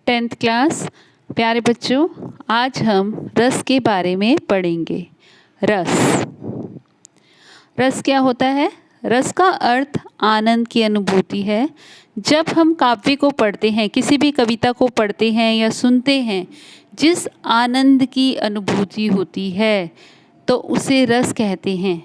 10th class प्यारे बच्चों, आज हम रस के बारे में पढ़ेंगे। रस रस क्या होता है? रस का अर्थ आनंद की अनुभूति है। जब हम काव्य को पढ़ते हैं, किसी भी कविता को पढ़ते हैं या सुनते हैं, जिस आनंद की अनुभूति होती है तो उसे रस कहते हैं।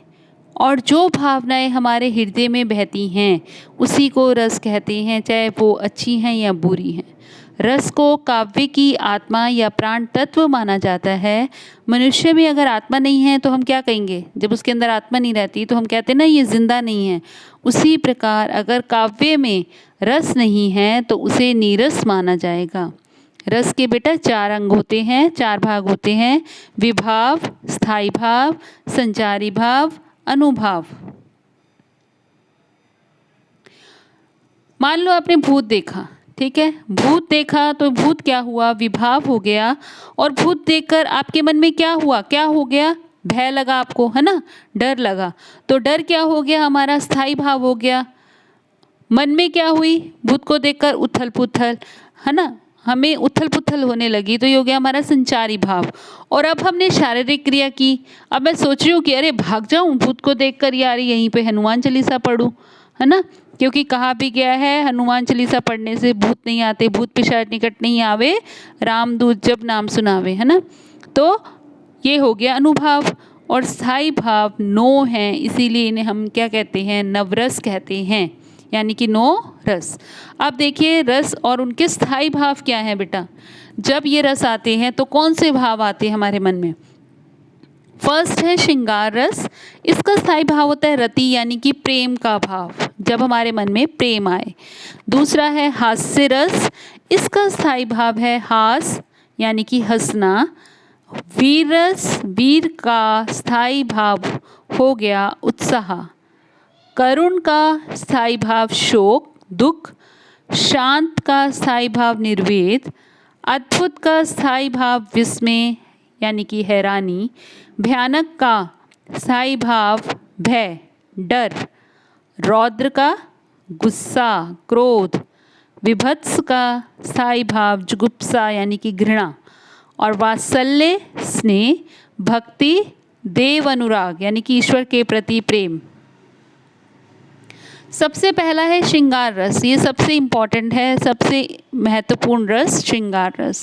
और जो भावनाएं हमारे हृदय में बहती हैं उसी को रस कहते हैं, चाहे वो अच्छी हैं या बुरी हैं। रस को काव्य की आत्मा या प्राण तत्व माना जाता है। मनुष्य में अगर आत्मा नहीं है तो हम क्या कहेंगे? जब उसके अंदर आत्मा नहीं रहती तो हम कहते हैं ना, ये जिंदा नहीं है। उसी प्रकार अगर काव्य में रस नहीं है तो उसे नीरस माना जाएगा। रस के बेटा 4 अंग होते हैं, 4 भाग होते हैं: विभाव, स्थायी भाव, संचारी भाव, अनुभाव। मान लो आपने भूत देखा, ठीक है? भूत देखा तो भूत क्या हुआ? विभाव हो गया। और भूत देखकर आपके मन में क्या हुआ? क्या हो गया? भय लगा आपको, है ना? डर लगा। तो डर क्या हो गया? हमारा स्थायी भाव हो गया। मन में क्या हुई? भूत को देखकर उथल पुथल, है ना? हमें उथल पुथल होने लगी, तो ये हो गया हमारा संचारी भाव। और अब हमने शारीरिक क्रिया की। अब मैं सोच रही हूँ कि अरे भाग जाऊं भूत को देखकर, यार यहीं पे हनुमान चालीसा पढ़ूं, है ना? क्योंकि कहा भी गया है हनुमान चालीसा पढ़ने से भूत नहीं आते, भूत पिशाच निकट नहीं आवे, रामदूत जब नाम सुनावे, है ना? तो ये हो गया अनुभाव। और स्थायी भाव 9 हैं, इसीलिए इन्हें हम क्या कहते हैं? नवरस कहते हैं, यानी कि 9 रस। अब देखिए रस और उनके स्थायी भाव क्या हैं बेटा। जब ये रस आते हैं तो कौन से भाव आते हैं हमारे मन में? फर्स्ट है श्रृंगार रस। इसका स्थायी भाव होता है रति, यानी कि प्रेम का भाव, जब हमारे मन में प्रेम आए। दूसरा है हास्य रस। इसका स्थायी भाव है हास, यानी कि हंसना। वीर रस, वीर का स्थायी भाव हो गया उत्साह। करुण का स्थायी भाव शोक, दुख। शांत का स्थायी भाव निर्वेद। अद्भुत का स्थायी भाव विस्मय, यानी कि हैरानी। भयानक का स्थायी भाव भय, डर। रौद्र का गुस्सा, क्रोध। विभत्स का स्थायी भाव जुगुप्सा, यानी कि घृणा। और वात्सल्य स्नेह, भक्ति देव अनुराग, यानी कि ईश्वर के प्रति प्रेम। सबसे पहला है श्रृंगार रस। ये सबसे इम्पॉर्टेंट है, सबसे महत्वपूर्ण रस श्रृंगार रस।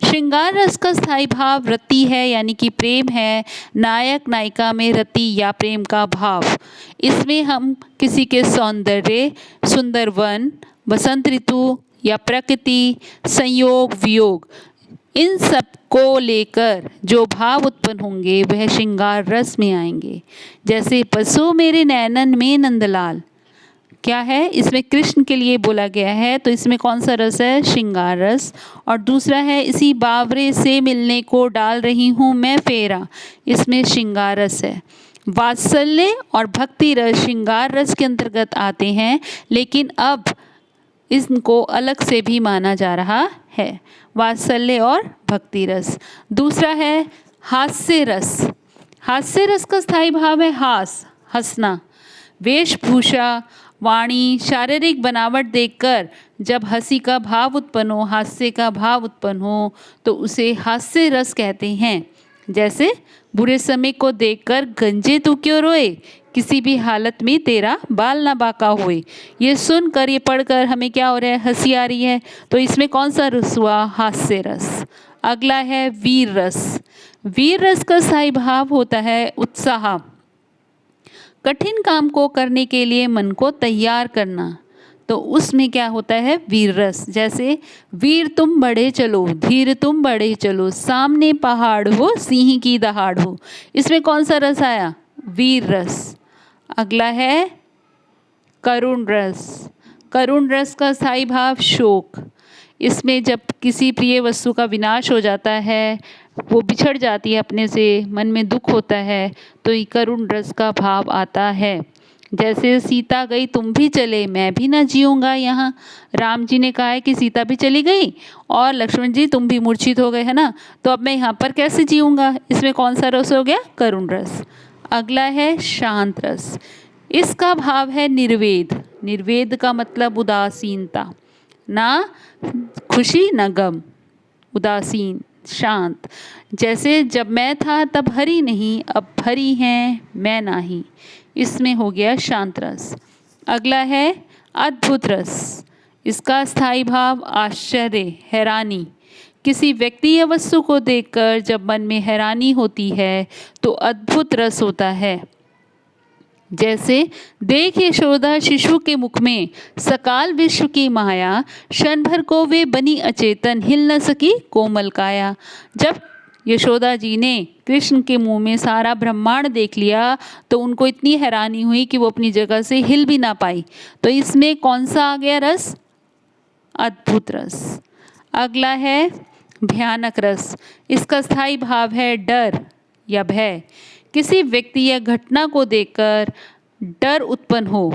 श्रृंगार रस का स्थायी भाव रति है, यानी कि प्रेम है। नायक नायिका में रति या प्रेम का भाव। इसमें हम किसी के सौंदर्य, सुंदर वन, बसंत ऋतु या प्रकृति, संयोग वियोग, इन सब को लेकर जो भाव उत्पन्न होंगे वह श्रृंगार रस में आएंगे। जैसे बसो मेरे नैनन में नंदलाल, क्या है? इसमें कृष्ण के लिए बोला गया है, तो इसमें कौन सा रस है? श्रृंगार रस। और दूसरा है इसी बावरे से मिलने को डाल रही हूँ मैं फेरा, इसमें श्रृंगार रस है। वात्सल्य और भक्ति रस श्रृंगार रस के अंतर्गत आते हैं, लेकिन अब इनको अलग से भी माना जा रहा है, वात्सल्य और भक्ति रस। दूसरा है हास्य रस। हास्य रस का स्थायी भाव है हास, हंसना। वेशभूषा, वाणी, शारीरिक बनावट देखकर जब हंसी का भाव उत्पन्न हो, हास्य का भाव उत्पन्न हो, तो उसे हास्य रस कहते हैं। जैसे बुरे समय को देखकर गंजे तू क्यों रोए, किसी भी हालत में तेरा बाल ना बाका होए। ये सुनकर, ये पढ़कर हमें क्या हो रहा है? हंसी आ रही है, तो इसमें कौन सा रस हुआ? हास्य रस। अगला है वीर रस। वीर रस का स्थायी भाव होता है उत्साह। कठिन काम को करने के लिए मन को तैयार करना, तो उसमें क्या होता है? वीर रस। जैसे वीर तुम बढ़े चलो, धीर तुम बढ़े चलो, सामने पहाड़ हो, सिंह की दहाड़ हो, इसमें कौन सा रस आया? वीर रस। अगला है करुण रस। करुण रस का स्थायी भाव शोक। इसमें जब किसी प्रिय वस्तु का विनाश हो जाता है, वो बिछड़ जाती है अपने से, मन में दुख होता है, तो ये करुण रस का भाव आता है। जैसे सीता गई तुम भी चले, मैं भी ना जीऊँगा यहाँ। राम जी ने कहा है कि सीता भी चली गई और लक्ष्मण जी तुम भी मूर्छित हो गए, है ना? तो अब मैं यहाँ पर कैसे जीऊँगा? इसमें कौन सा रस हो गया? करुण रस। अगला है शांत रस। इसका भाव है निर्वेद। निर्वेद का मतलब उदासीनता, ना खुशी न गम, उदासीन, शांत। जैसे जब मैं था तब हरी नहीं, अब भरी हैं मैं नाही, इसमें हो गया शांत रस। अगला है अद्भुत रस। इसका स्थायी भाव आश्चर्य, हैरानी। किसी व्यक्ति या वस्तु को देखकर जब मन में हैरानी होती है तो अद्भुत रस होता है। जैसे देख यशोदा शिशु के मुख में सकाल विश्व की माया, क्षण भर को वे बनी अचेतन, हिल न सकी कोमल काया। जब यशोदा जी ने कृष्ण के मुंह में सारा ब्रह्मांड देख लिया तो उनको इतनी हैरानी हुई कि वो अपनी जगह से हिल भी ना पाई। तो इसमें कौन सा आ गया रस? अद्भुत रस। अगला है भयानक रस। इसका स्थायी भाव है डर या भय। किसी व्यक्ति या घटना को देखकर डर उत्पन्न हो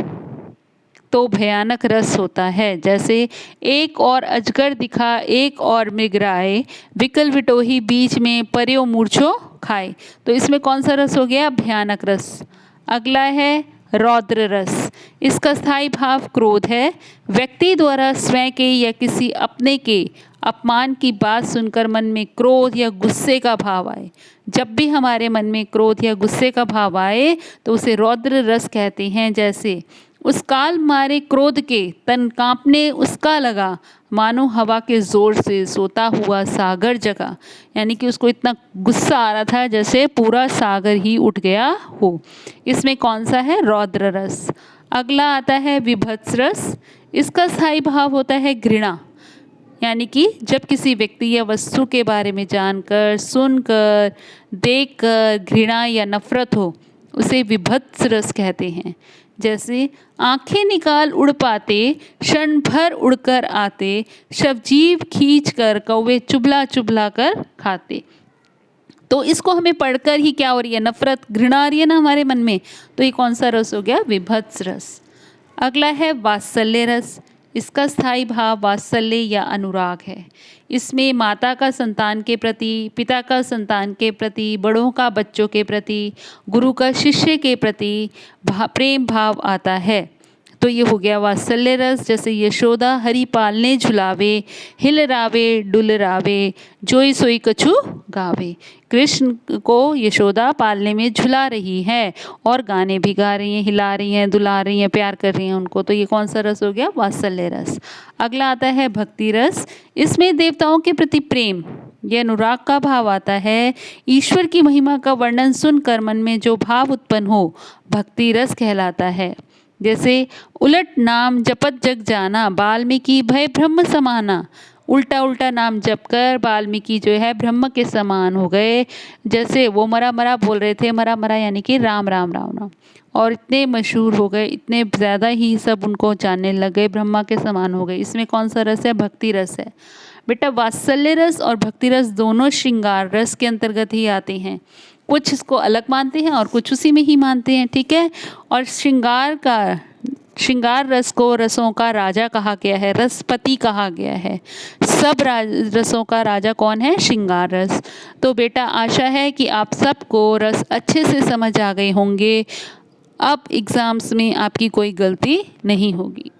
तो भयानक रस होता है। जैसे एक और अजगर दिखा, एक और मृगराए, विकल विटोही बीच में पर्यो मूर्छो खाए। तो इसमें कौन सा रस हो गया? भयानक रस। अगला है रौद्र रस। इसका स्थायी भाव क्रोध है। व्यक्ति द्वारा स्वयं के या किसी अपने के अपमान की बात सुनकर मन में क्रोध या गुस्से का भाव आए। जब भी हमारे मन में क्रोध या गुस्से का भाव आए तो उसे रौद्र रस कहते हैं। जैसे उस काल मारे क्रोध के तन कांपने उसका लगा, मानो हवा के जोर से सोता हुआ सागर जगा। यानी कि उसको इतना गुस्सा आ रहा था जैसे पूरा सागर ही उठ गया हो। इसमें कौन सा है? रौद्र रस। अगला आता है विभत्स रस। इसका स्थायी भाव होता है घृणा। यानी कि जब किसी व्यक्ति या वस्तु के बारे में जानकर, सुनकर, देखकर घृणा या नफरत हो उसे विभत्स रस कहते हैं। जैसे आंखें निकाल उड़ पाते, क्षण भर उड़कर आते, शवजीव खींच कर कौवे चुभला चुभला कर खाते। तो इसको हमें पढ़कर ही क्या हो रही है? नफरत, घृणा आ रही है ना हमारे मन में। तो ये कौन सा रस हो गया? विभत्स रस। अगला है वात्सल्य रस। इसका स्थायी भाव वात्सल्य या अनुराग है। इसमें माता का संतान के प्रति, पिता का संतान के प्रति, बड़ों का बच्चों के प्रति, गुरु का शिष्य के प्रति प्रेम भाव आता है। तो ये हो गया वात्सल्य रस। जैसे यशोदा हरि पालने झुलावे, हिल रावे डुल रावे, जोई सोई कछु गावे। कृष्ण को यशोदा पालने में झुला रही है और गाने भी गा रही हैं, हिला रही हैं, दुला रही हैं, प्यार कर रही हैं उनको। तो ये कौन सा रस हो गया? वात्सल्य रस। अगला आता है भक्ति रस। इसमें देवताओं के प्रति प्रेम, यह अनुराग का भाव आता है। ईश्वर की महिमा का वर्णन सुनकर मन में जो भाव उत्पन्न हो भक्ति रस कहलाता है। जैसे उलट नाम जपत जग जाना, वाल्मीकि भय ब्रह्म समाना। उल्टा उल्टा नाम जप कर वाल्मीकि जो है ब्रह्म के समान हो गए। जैसे वो मरा मरा बोल रहे थे, मरा मरा यानी कि राम राम राम राम, और इतने मशहूर हो गए, इतने ज़्यादा ही सब उनको जानने लग गए, ब्रह्मा के समान हो गए। इसमें कौन सा रस है? भक्ति रस है। बेटा वात्सल्य रस और भक्ति रस दोनों श्रृंगार रस के अंतर्गत ही आते हैं। कुछ इसको अलग मानते हैं और कुछ उसी में ही मानते हैं, ठीक है। और श्रृंगार रस को रसों का राजा कहा गया है, रसपति कहा गया है। सब रसों का राजा कौन है? श्रृंगार रस। तो बेटा आशा है कि आप सबको रस अच्छे से समझ आ गए होंगे। अब एग्ज़ाम्स में आपकी कोई गलती नहीं होगी।